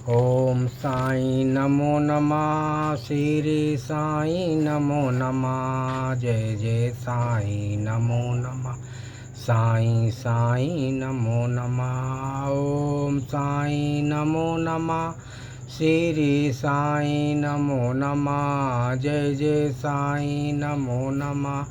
ओम साईं नमो नमः। श्री साईं नमो नमः। जय जय साईं नमो नमः। साईं साईं नमो नमः। ओम साईं नमो नमः। श्री साईं नमो नमः। जय जय साईं नमो नमः।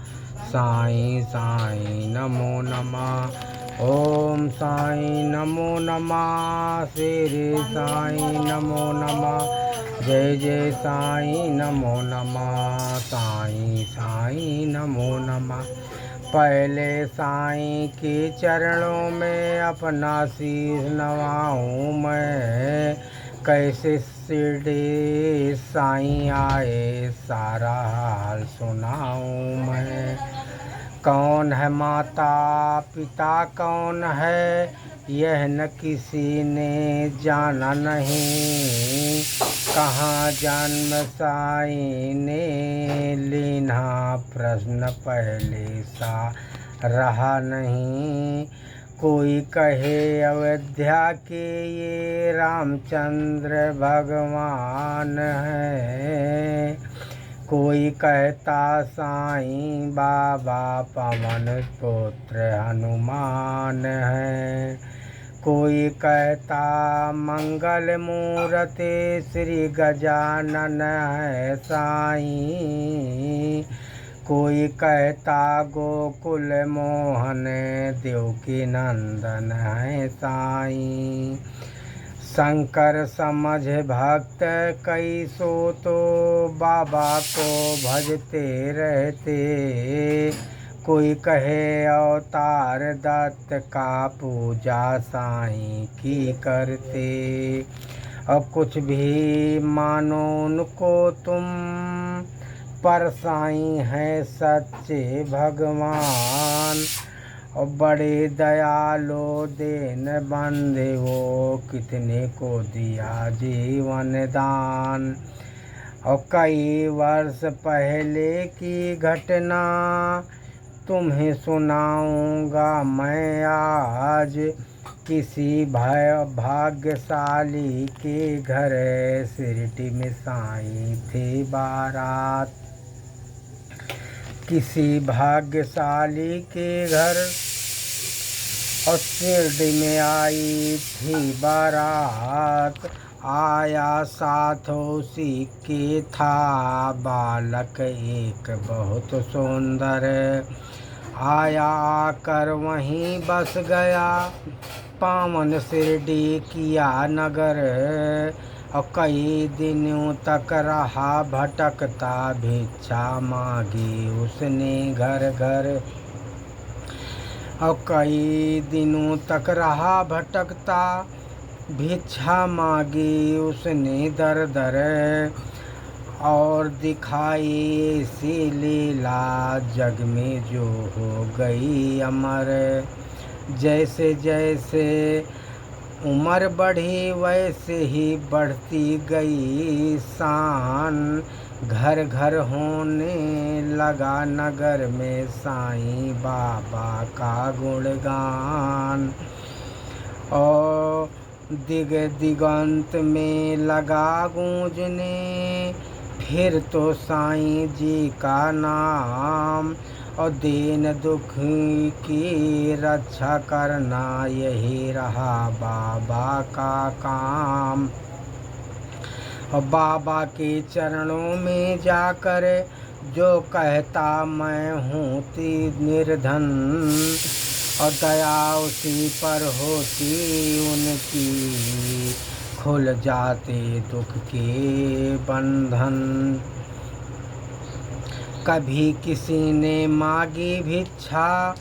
साईं साईं नमो नमः। ओम साईं नमो नमः। श्री साईं नमो नमः। जय जय साईं नमो नमः। साईं साईं नमो नमः। पहले साईं के चरणों में अपना शीश नवाऊं मैं। कैसे शिरडी साईं आए सारा हाल सुनाऊं मैं। कौन है माता पिता कौन है यह न किसी ने जाना नहीं। कहाँ जन्म साईं ने लीना प्रश्न पहले सा रहा नहीं। कोई कहे अयोध्या के ये रामचंद्र भगवान है। कोई कहता साईं बाबा पवन पुत्र हनुमान है। कोई कहता मंगल मूर्ति श्री गजानन है साईं। कोई कहता गोकुल मोहन देवकी नंदन है साईं। शंकर समझ भक्त कई सो तो बाबा को भजते रहते। कोई कहे अवतार दत्त का पूजा साईं की करते। और कुछ भी मानो उनको तुम पर साईं है सच्चे भगवान। और बड़े दयालु देन बंदे वो कितने को दिया जीवन दान। और कई वर्ष पहले की घटना तुम्हें सुनाऊंगा मैं आज। किसी भाग्यशाली के घर शिरडी में साईं थे बारात। किसी भाग्यशाली के घर और शिरडी में आई थी बारात। आया साथ उसी के था बालक एक बहुत सुंदर। आया आकर वहीं बस गया पावन शिरडी किया नगर। और कई दिनों तक रहा भटकता भिक्षा मांगी उसने घर घर। और कई दिनों तक रहा भटकता भिक्षा मांगी उसने दर दर। और दिखाई ऐसी लीला जग में जो हो गई अमर। जैसे जैसे उम्र बढ़ी वैसे ही बढ़ती गई शान। घर घर होने लगा नगर में साईं बाबा का गुणगान। और दिग दिगंत में लगा गूंजने फिर तो साईं जी का नाम। और दीन दुखी की रक्षा करना यही रहा बाबा का काम। और बाबा के चरणों में जाकर जो कहता मैं हूँ ती निर्धन। और दया उसी पर होती उनकी खुल जाते दुख के बंधन। कभी किसी ने मांगी भिक्षा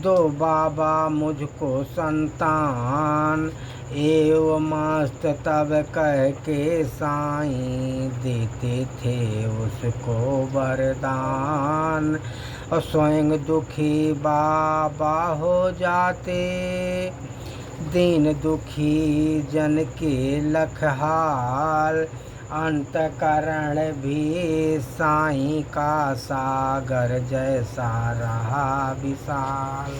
दो बाबा मुझको संतान। एवं मस्त तब कह के साईं देते थे उसको वरदान। और स्वयं दुखी बाबा हो जाते दीन दुखी जन के लख हाल। अंतकरण भी साईं का सागर जैसा रहा विशाल।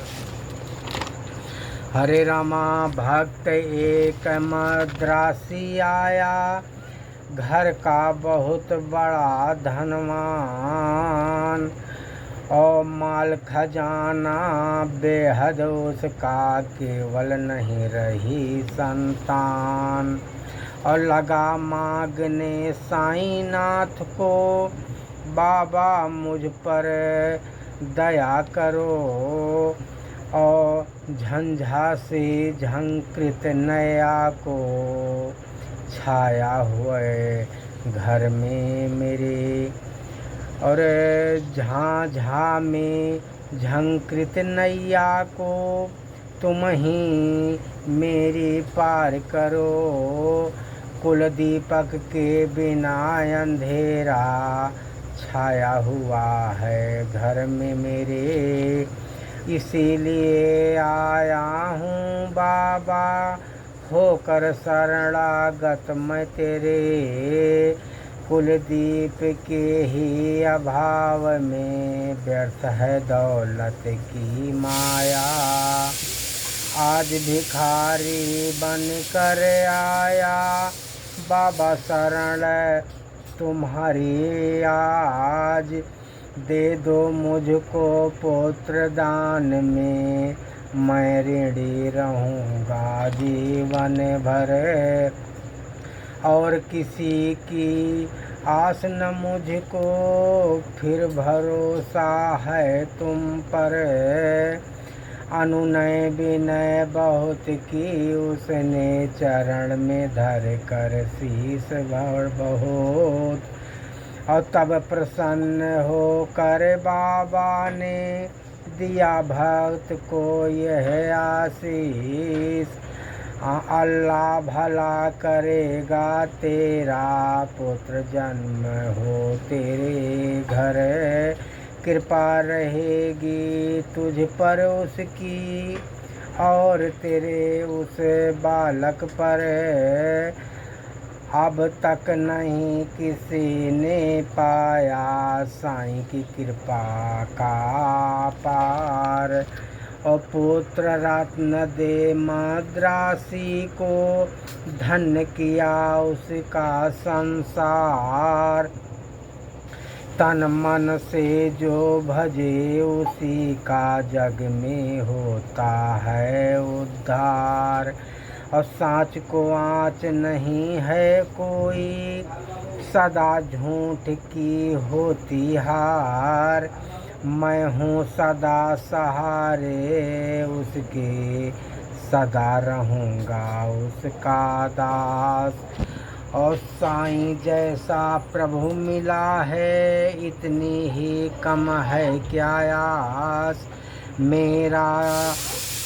हरे रामा भक्त एक मद्रासी आया, घर का बहुत बड़ा धनवान, और माल खजाना बेहद उसका, केवल नहीं रही संतान। और लगा मांगने साईनाथ को, बाबा मुझ पर दया करो। और झंझा से झंकृत नया को, छाया हुए घर में मेरे। और झांझा में झंकृत नैया को, तुम ही मेरी पार करो। कुल दीपक के बिना अंधेरा, छाया हुआ है घर में मेरे। इसीलिए आया हूँ बाबा, होकर शरणागत मैं तेरे। कुलदीप के ही अभाव में, व्यर्थ है दौलत की माया। आज भिखारी बन कर आया, बाबा शरण तुम्हारी आज। दे दो मुझको पुत्र दान में, मैं ऋणी रहूँगा जीवन भर। और किसी की आस न मुझको, फिर भरोसा है तुम पर। अनुनय विनय बहुत की उसने, चरण में धर कर शीस भर बहुत। और तब प्रसन्न होकर बाबा ने, दिया भक्त को यह आशीष। अल्लाह भला करेगा तेरा, पुत्र जन्म हो तेरे घर। कृपा रहेगी तुझ पर उसकी, और तेरे उस बालक पर। अब तक नहीं किसी ने पाया, साईं की कृपा का पार। और पुत्र रत्न दे मद्रासी को, धन्य किया उसका संसार। तन मन से जो भजे, उसी का जग में होता है उद्धार। और साँच को आँच नहीं है कोई, सदा झूठ की होती हार। मैं हूँ सदा सहारे उसके, सदा रहूँगा उसका दास। और साईं जैसा प्रभु मिला है, इतनी ही कम है क्या आस। मेरा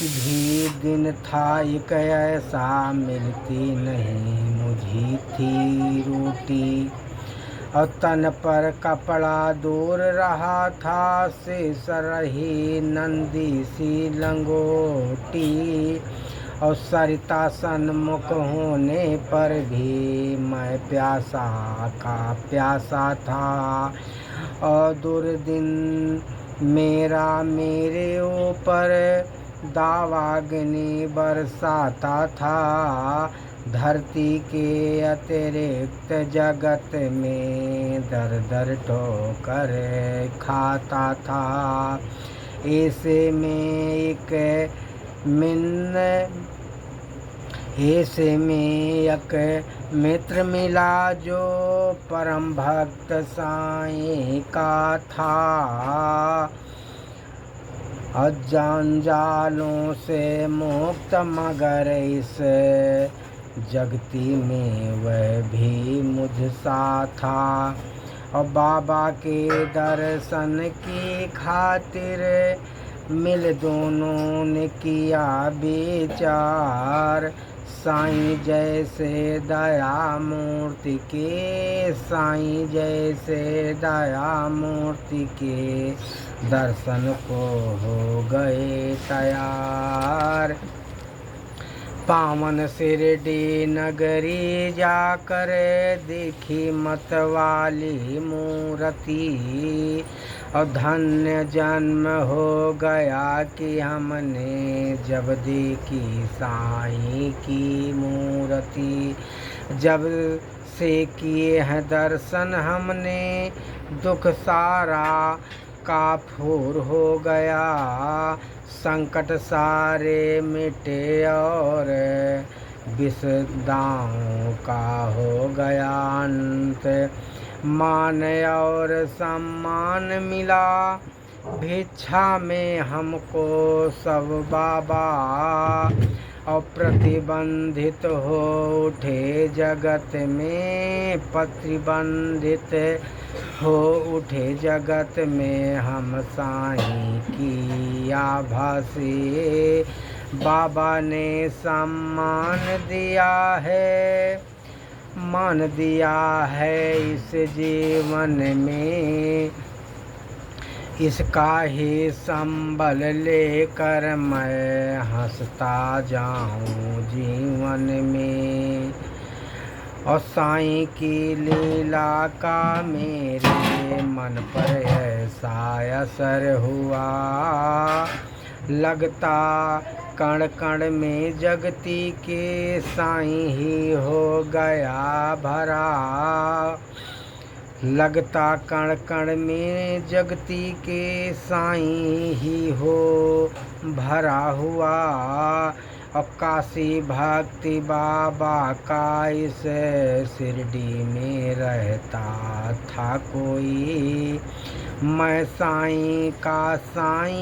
भी दिन था एक ऐसा, मिलती नहीं मुझी थी रोटी। और तन पर कपड़ा दूर रहा था, शेष रही नंदी सी लंगोटी। और सरिता सन्मुख होने पर भी, मैं प्यासा का प्यासा था। और दुर्दिन मेरा मेरे ऊपर, दावाग्नि बरसाता था। धरती के अतिरिक्त जगत में, दर दर ठोकर खाता था। ऐसे में एक मित्र मिला, जो परम भक्त साईं का था। जंजालों से मुक्त, मगर इस जगती में वह भी मुझसा था। और बाबा के दर्शन की खातिर, मिल दोनों ने किया विचार। साईं जैसे दया मूर्ति के, साईं जैसे दया मूर्ति के, दर्शन को हो गए तैयार। पावन शिरडी नगरी जाकर, देखी मतवाली मूर्ति। और धन्य जन्म हो गया कि हमने जब देखी साईं की मूर्ति। जब से किए हैं दर्शन हमने दुख सारा काफूर हो गया। संकट सारे मिटे और विषदाओं का हो गया अंत। मान और सम्मान मिला भिक्षा में हमको सब बाबा। और प्रतिबंधित हो उठे जगत में प्रतिबंधित हो उठे जगत में हम साईं की आभा से। बाबा ने सम्मान दिया है मान दिया है इस जीवन में। इसका ही संबल लेकर मैं हंसता जाऊं जीवन में। और साईं की लीला का मेरे मन पर ऐसा असर हुआ। लगता कण कण में जगती के साईं ही हो गया भरा। लगता कण कण में जगती के साईं ही हो भरा हुआ। और काशी भक्ति बाबा का इस शिरडी में रहता था कोई। मैं साईं का साईं